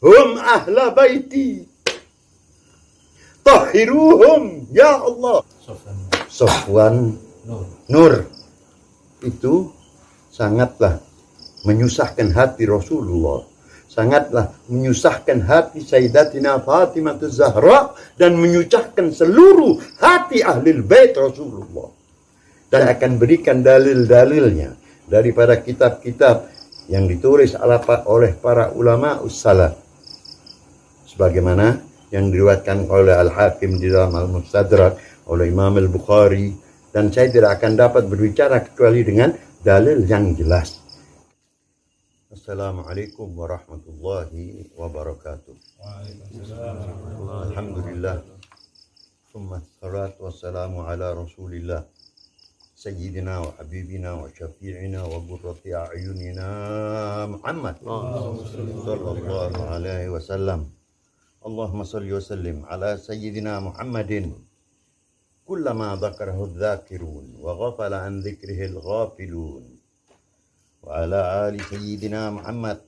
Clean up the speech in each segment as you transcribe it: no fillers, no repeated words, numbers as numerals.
hum ahla baiti tahiruhum ya Allah. Sofwan Nur itu sangatlah menyusahkan hati Rasulullah, sangatlah menyusahkan hati Sayyidatina Fatimah Zahra, dan menyusahkan seluruh hati ahlul bait Rasulullah. Dan akan berikan dalil-dalilnya daripada kitab-kitab yang ditulis oleh para ulama ussalaf, sebagaimana yang diriwayatkan oleh Al-Hakim di dalam Al-Mustadrak, oleh Imam Al-Bukhari, dan saya tidak akan dapat berbicara kecuali dengan dalil yang jelas. Assalamualaikum warahmatullahi wabarakatuh. Alhamdulillah. Summa salatu wassalamu ala Rasulillah Sayyidina wa Habibina wa Syafi'ina wa Qurrati a'yunina Muhammad sallallahu alaihi wasallam. Allahumma salli wa sallim ala Sayyidina Muhammadin kullama dzakarahu dzakirun wa ghafala an dzikrihi al-ghafilun wa ala ali Sayyidina Muhammad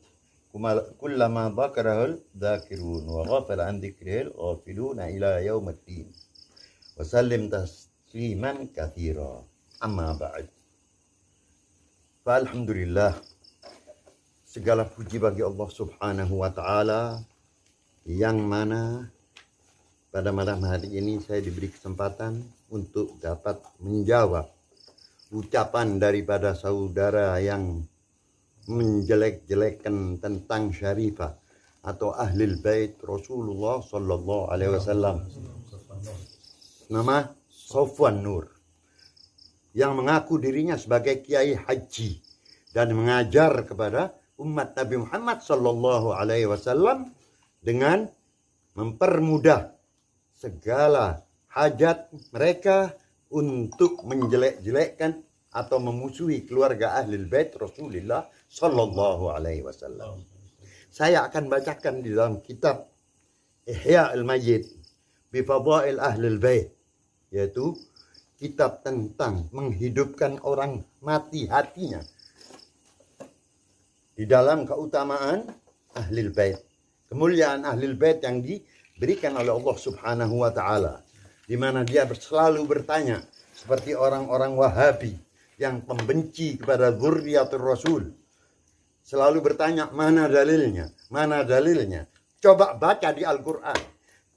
kullama dzakarahu dzakirun wa ghafala an dzikrihi al-ghafilun ila yaumiddin wa sallim tasliman katsira. Amma ba'd. Fa alhamdulillah, segala puji bagi Allah Subhanahu wa taala, yang mana pada malam hari ini saya diberi kesempatan untuk dapat menjawab ucapan daripada saudara yang menjelek-jelekan tentang syarifah atau ahlul bait Rasulullah sallallahu alaihi wasallam. Nama Sofwan Nur, yang mengaku dirinya sebagai kiai haji dan mengajar kepada umat Nabi Muhammad sallallahu alaihi wasallam dengan mempermudah segala hajat mereka untuk menjelek-jelekkan atau memusuhi keluarga ahlul bait Rasulullah sallallahu alaihi wasallam. Saya akan bacakan di dalam kitab Ihya al-Mayyit bi Fadail Ahlul Bait, yaitu kitab tentang menghidupkan orang mati hatinya di dalam keutamaan ahlul bait, kemuliaan ahlul bait yang diberikan oleh Allah Subhanahu wa taala, di mana dia selalu bertanya seperti orang-orang Wahabi yang pembenci kepada dzurriyyatur Rasul, selalu bertanya mana dalilnya, mana dalilnya. Coba baca di Al-Qur'an,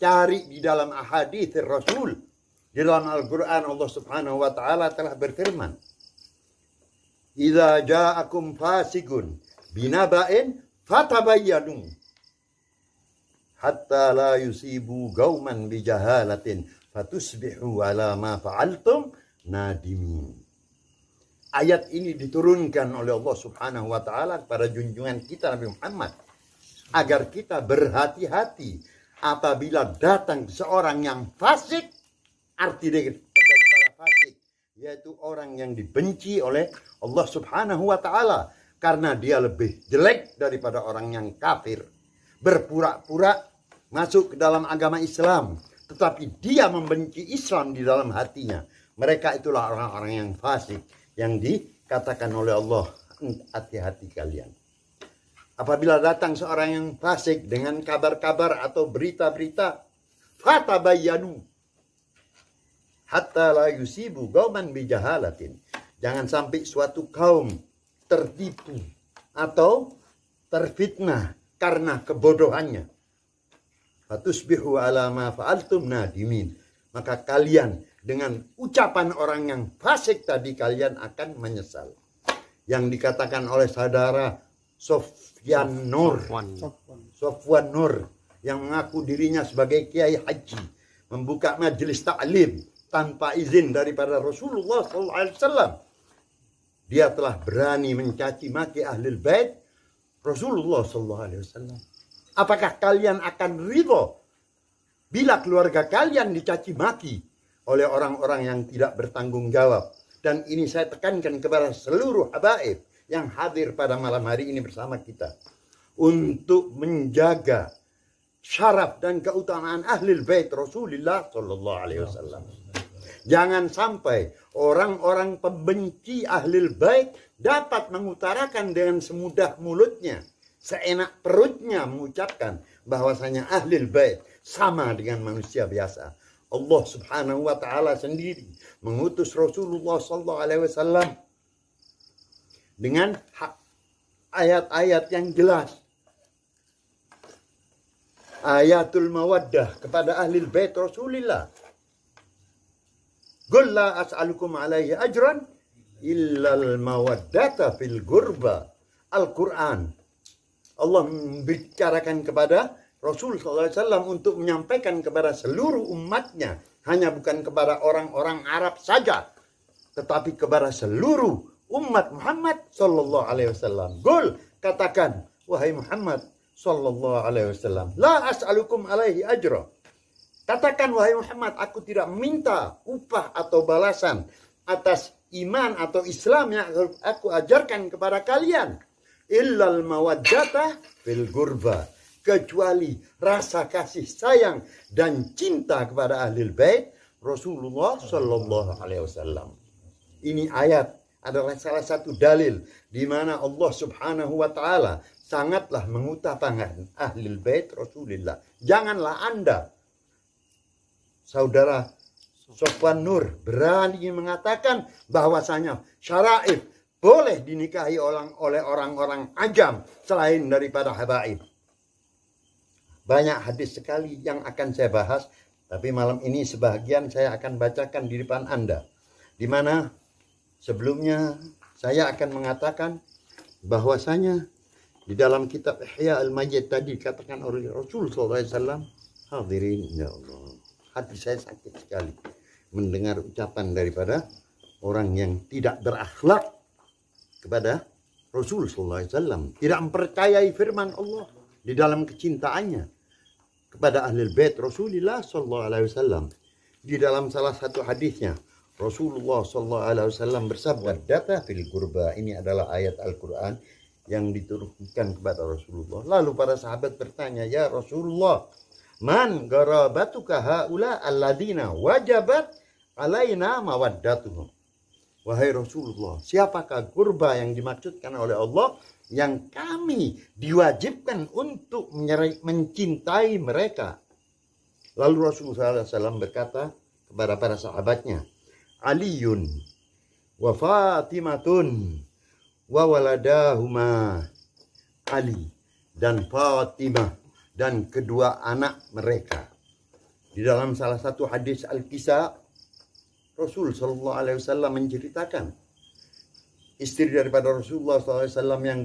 cari di dalam ahadits Rasul. Di dalam Al-Quran Allah Subhanahu wa ta'ala telah berfirman, "Idza ja'akum fasiqun binaba'in fatabayyanu hatta la yusibu qauman bijahalatin fatusbihu ala ma fa'altum nadimin." Ayat ini diturunkan oleh Allah Subhanahu wa ta'ala kepada junjungan kita Nabi Muhammad agar kita berhati-hati apabila datang seorang yang fasik. Arti daripada fasik yaitu orang yang dibenci oleh Allah Subhanahu wa taala karena dia lebih jelek daripada orang yang kafir, berpura-pura masuk ke dalam agama Islam tetapi dia membenci Islam di dalam hatinya. Mereka itulah orang-orang yang fasik yang dikatakan oleh Allah, hati-hati kalian. Apabila datang seorang yang fasik dengan kabar-kabar atau berita-berita, fatabayyanu hatta la yusibu qauman bijahalatin. Jangan sampai suatu kaum tertipu atau terfitnah karena kebodohannya. Fatusbihu ala ma fa'altum nadimin. Maka kalian dengan ucapan orang yang fasik tadi kalian akan menyesal. Yang dikatakan oleh saudara Sofwan Nur yang mengaku dirinya sebagai kiai haji, membuka majelis ta'lim tanpa izin daripada Rasulullah SAW. Dia telah berani mencaci maki ahlul bait Rasulullah SAW. Apakah kalian akan ridho bila keluarga kalian dicaci maki oleh orang-orang yang tidak bertanggung jawab? Dan ini saya tekankan kepada seluruh habaib yang hadir pada malam hari ini bersama kita, untuk menjaga syaraf dan keutamaan ahlul bait Rasulullah SAW. Jangan sampai orang-orang pembenci ahlul bait dapat mengutarakan dengan semudah mulutnya seenak perutnya mengucapkan bahwasanya ahlul bait sama dengan manusia biasa. Allah Subhanahu wa taala sendiri mengutus Rasulullah sallallahu alaihi wasallam dengan ayat-ayat yang jelas. Ayatul mawaddah kepada ahlul bait Rasulullah. Qul la as'alukum alaihi ajran illal mawaddata fil gurba. Al-Quran. Allah membicarakan kepada Rasul SAW untuk menyampaikan kepada seluruh umatnya. Hanya bukan kepada orang-orang Arab saja. Tetapi kepada seluruh umat Muhammad Sallallahu Alaihi Wasallam. Qul, katakan, wahai Muhammad Sallallahu Alaihi Wasallam. La as'alukum alaihi ajra. Katakan, wahai Muhammad, aku tidak minta upah atau balasan atas iman atau Islam yang aku ajarkan kepada kalian. Illal mawaddata fil gurba. Kecuali rasa kasih sayang dan cinta kepada ahlul bait Rasulullah Sallallahu Alaihi Wasallam. Ini ayat adalah salah satu dalil di mana Allah Subhanahu wa taala sangatlah mengutamakan ahlul bait Rasulullah. Janganlah Anda, saudara Sofwan Nur, berani mengatakan bahwasanya syara'if boleh dinikahi oleh orang-orang ajam selain daripada habaib. Banyak hadis sekali yang akan saya bahas, tapi malam ini sebahagian saya akan bacakan di depan Anda. Di mana sebelumnya saya akan mengatakan bahwasanya di dalam kitab Ihya al-Mayyit tadi katakan oleh Rasul SAW, hadirin ya Allah, hati saya sakit sekali mendengar ucapan daripada orang yang tidak berakhlak kepada Rasul SAW, tidak mempercayai firman Allah di dalam kecintaannya kepada ahlul bait Rasulullah SAW. Di dalam salah satu hadisnya Rasulullah SAW bersabda, data fil gurba. Ini adalah ayat Al-Quran yang diturunkan kepada Rasulullah. Lalu para sahabat bertanya, ya Rasulullah, man garabatuka haula alladina wajabat alaina mawaddatuhum. Wahai Rasulullah, siapakah gurba yang dimaksudkan oleh Allah yang kami diwajibkan untuk mencintai mereka? Lalu Rasulullah SAW berkata kepada para sahabatnya, Aliyun wa Fatimatun wa waladahuma. Ali dan Fatimah dan kedua anak mereka. Di dalam salah satu hadis Al-Kisah, Rasul Sallallahu Alaihi Wasallam menceritakan istri daripada Rasulullah SAW yang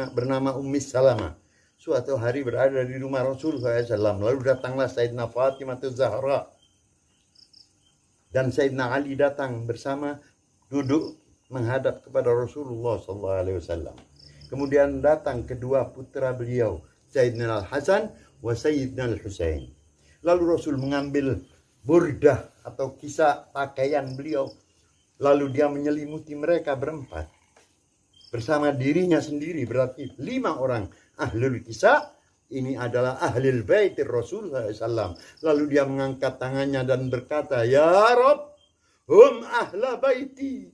bernama Ummi Salamah suatu hari berada di rumah Rasul SAW. Lalu datanglah Sayyidina Fatimah Zahra dan Sayyidina Ali datang bersama, duduk menghadap kepada Rasulullah SAW. Kemudian datang kedua putra beliau, Sayyidina Al-Hasan wa Sayyidina Al-Husain. Lalu Rasul mengambil burdah atau kisah pakaian beliau, lalu dia menyelimuti mereka berempat bersama dirinya sendiri, berarti 5 orang ahlul kisah. Ini adalah ahlul bait Rasul SAW. Lalu dia mengangkat tangannya dan berkata, ya Rabb, hum ahla baiti,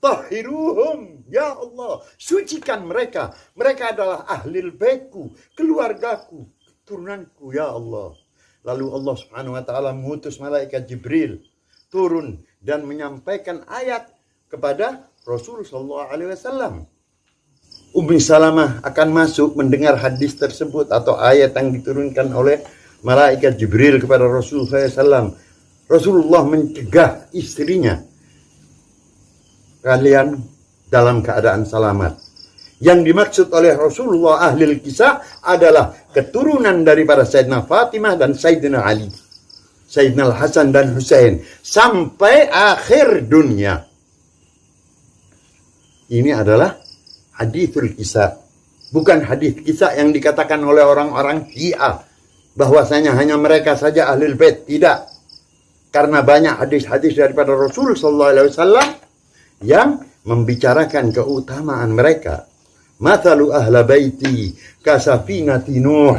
tahiruhum, ya Allah, sucikan mereka. Mereka adalah ahlul baitku, keluargaku, keturunanku, ya Allah. Lalu Allah Subhanahu wa taala mengutus malaikat Jibril turun dan menyampaikan ayat kepada Rasul sallallahu alaihi wasallam. Ummi Salamah akan masuk mendengar hadis tersebut atau ayat yang diturunkan oleh malaikat Jibril kepada Rasul SAW. Rasulullah mencegah istrinya, kalian dalam keadaan selamat. Yang dimaksud oleh Rasulullah ahlul kisah adalah keturunan daripada Sayyidina Fatimah dan Sayyidina Ali, Sayyidina Al-Hasan dan Husain sampai akhir dunia. Ini adalah hadithul kisah, bukan hadis kisah yang dikatakan oleh orang-orang Syiah bahwasanya hanya mereka saja ahlul bait. Tidak, karena banyak hadis-hadis daripada Rasul sallallahu alaihi wasallam yang membicarakan keutamaan mereka. Mathalu ahla baiti kasafinati Nuh,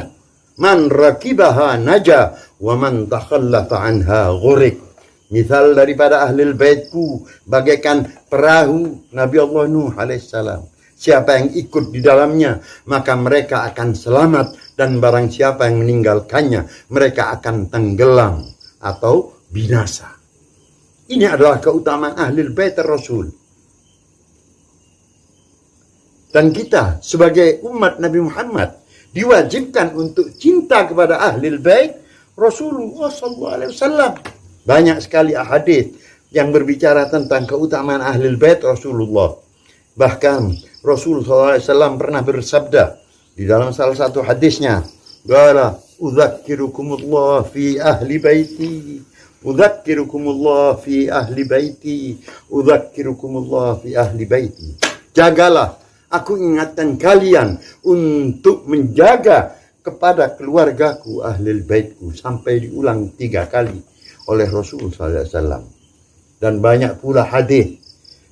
man rakibaha naja wa man takhallafa anha ghurik. Misal daripada ahlul baitku bagaikan perahu Nabi Allah Nuh alaihissalam. siapa yang ikut di dalamnya, maka mereka akan selamat. Dan barang siapa yang meninggalkannya, mereka akan tenggelam atau binasa. Ini adalah keutamaan Ahlul Bait Rasul. Dan kita sebagai umat Nabi Muhammad diwajibkan untuk cinta kepada Ahlul Bait Rasulullah SAW. Banyak sekali ahadits yang berbicara tentang keutamaan Ahlul Bait Rasulullah. Bahkan Rasulullah SAW pernah bersabda di dalam salah satu hadisnya, qala udzakirukumullah fi ahli baiti, udzakirukumullah fi ahli baiti, udzakirukumullah fi ahli baiti. Jagalah, aku ingatkan kalian untuk menjaga kepada keluargaku, ahlul baitku, sampai diulang 3 kali oleh Rasulullah SAW. Dan banyak pula hadis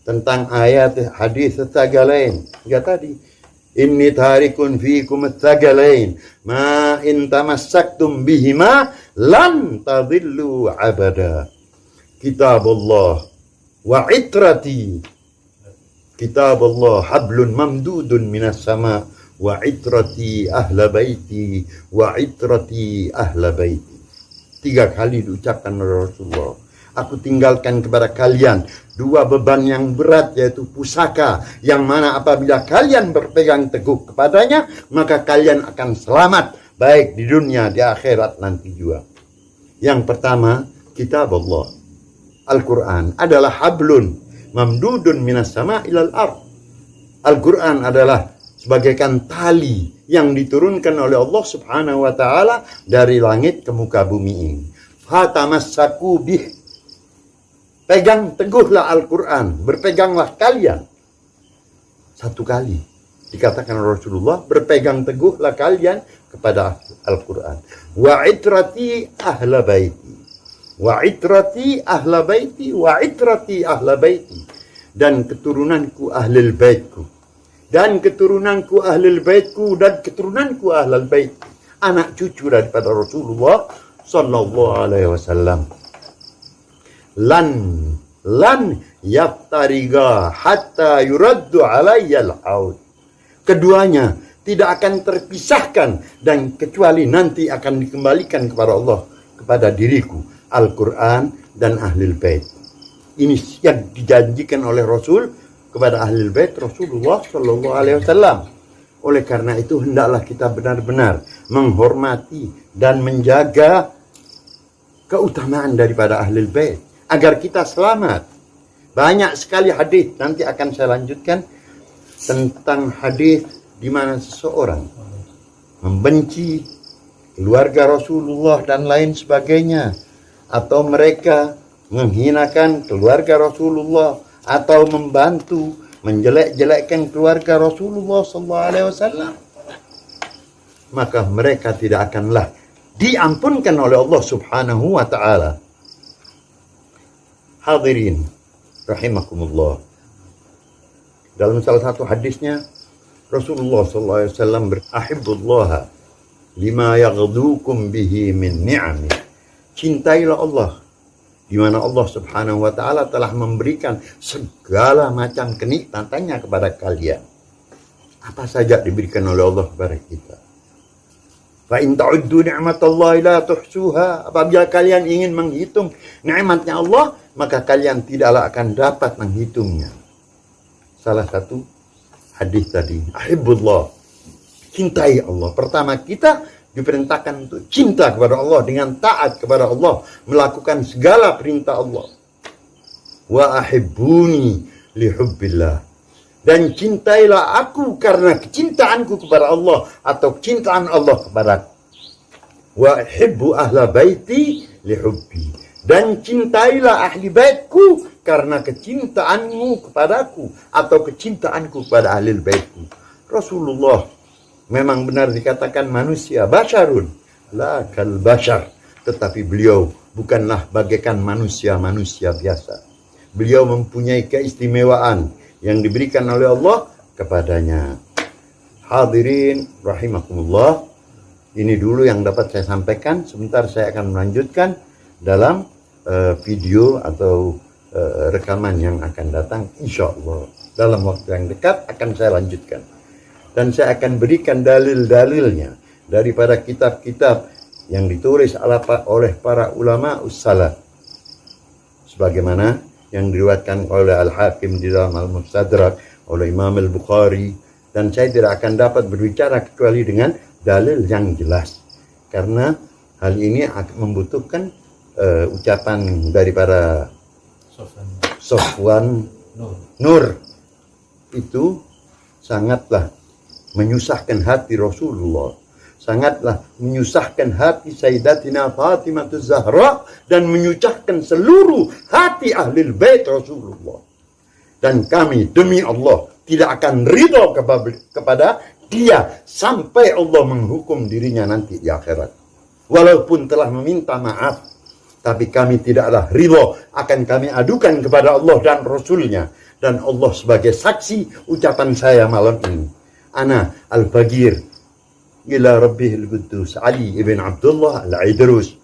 tentang ayat hadis tsagalain. Ya tadi, inni tarikun fikum tsagalain ma in tamassaktum bihima lan tadillu abada. Kitabullah wa itrati. Kitabullah hablun mamdudun minas sama wa itrati ahla baiti wa itrati ahla baiti. 3 kali diucapkan oleh Rasulullah. Aku tinggalkan kepada kalian 2 beban yang berat, yaitu pusaka, yang mana apabila kalian berpegang teguh kepadanya, maka kalian akan selamat, baik di dunia, di akhirat nanti juga. Yang pertama, kitab Allah. Al-Quran adalah hablun mamdudun minas sama ilal ard. Al-Quran adalah sebagaikan tali yang diturunkan oleh Allah Subhanahu wa ta'ala dari langit ke muka bumi ini. Fatamassaku bih. Pegang teguhlah Al-Quran, berpeganglah kalian. 1 kali dikatakan Rasulullah, berpegang teguhlah kalian kepada Al-Quran. Wa itrati ahla baiti, wa itrati ahla baiti, wa itrati ahla baiti. Dan keturunanku ahlul baitku, dan keturunanku ahlul baitku, dan keturunanku ahlul bait. Anak cucu daripada Rasulullah sallallahu alaihi wasallam. Lan yaftariga hatta yuraddu alayyal haud. Keduanya tidak akan terpisahkan, dan kecuali nanti akan dikembalikan kepada Allah, kepada diriku, Al-Quran dan Ahlul Bait. Ini yang dijanjikan oleh Rasul kepada Ahlul Bait Rasulullah sallallahu alaihi wasallam. Oleh karena itu hendaklah kita benar-benar menghormati dan menjaga keutamaan daripada Ahlul Bait agar kita selamat. Banyak sekali hadis, nanti akan saya lanjutkan tentang hadis di mana seseorang membenci keluarga Rasulullah dan lain sebagainya, atau mereka menghinakan keluarga Rasulullah, atau membantu menjelek-jelekkan keluarga Rasulullah SAW, maka mereka tidak akanlah diampunkan oleh Allah Subhanahu wa ta'ala. Hadirin rahimakumullah, dalam salah satu hadisnya Rasulullah SAW berahibullah lima yaghdukum bihi min ni'ami. Cintailah Allah, di mana Allah Subhanahu wa ta'ala telah memberikan segala macam kenikmatannya kepada kalian. Apa saja diberikan oleh Allah kepada kita. Fa in ta'uddu ni'matallahi la tuhsuha. Apabila kalian ingin menghitung nikmatnya Allah, maka kalian tidaklah akan dapat menghitungnya. Salah satu hadis tadi, ahibullah, cintai Allah. Pertama, kita diperintahkan untuk cinta kepada Allah dengan taat kepada Allah, melakukan segala perintah Allah. Wa ahibbuni lihubbillah, dan cintailah aku karena kecintaanku kepada Allah, atau kecintaan Allah kepadaku. Wa ahibbu ahla baiti lihubbi, dan cintailah ahli baitku karena kecintaanmu kepadaku, atau kecintaanku kepada ahli baitku. Rasulullah memang benar dikatakan manusia, basyarun la kal basyar, tetapi beliau bukanlah bagaikan manusia-manusia biasa. Beliau mempunyai keistimewaan yang diberikan oleh Allah kepadanya. Hadirin rahimakumullah, ini dulu yang dapat saya sampaikan. Sebentar saya akan melanjutkan dalam video atau rekaman yang akan datang, insya Allah dalam waktu yang dekat akan saya lanjutkan, dan saya akan berikan dalil-dalilnya daripada kitab-kitab yang ditulis oleh para ulama ussalah, sebagaimana yang diriwayatkan oleh Al-Hakim di dalam Al-Mustadrak, oleh Imam Al-Bukhari, dan saya tidak akan dapat berbicara kecuali dengan dalil yang jelas, karena hal ini akan membutuhkan ucapan daripada Sofwan Nur. Itu sangatlah menyusahkan hati Rasulullah, sangatlah menyusahkan hati Sayyidatina Fatimah Zahra, dan menyusahkan seluruh hati ahli bait Rasulullah. Dan kami demi Allah tidak akan ridho kepada dia sampai Allah menghukum dirinya nanti di akhirat. Walaupun telah meminta maaf, tapi kami tidaklah ridho, akan kami adukan kepada Allah dan Rasulnya. Dan Allah sebagai saksi ucapan saya malam ini. Ana Al-Bagir ila Rabbihil Quddus Ali ibn Abdullah Al-Idrus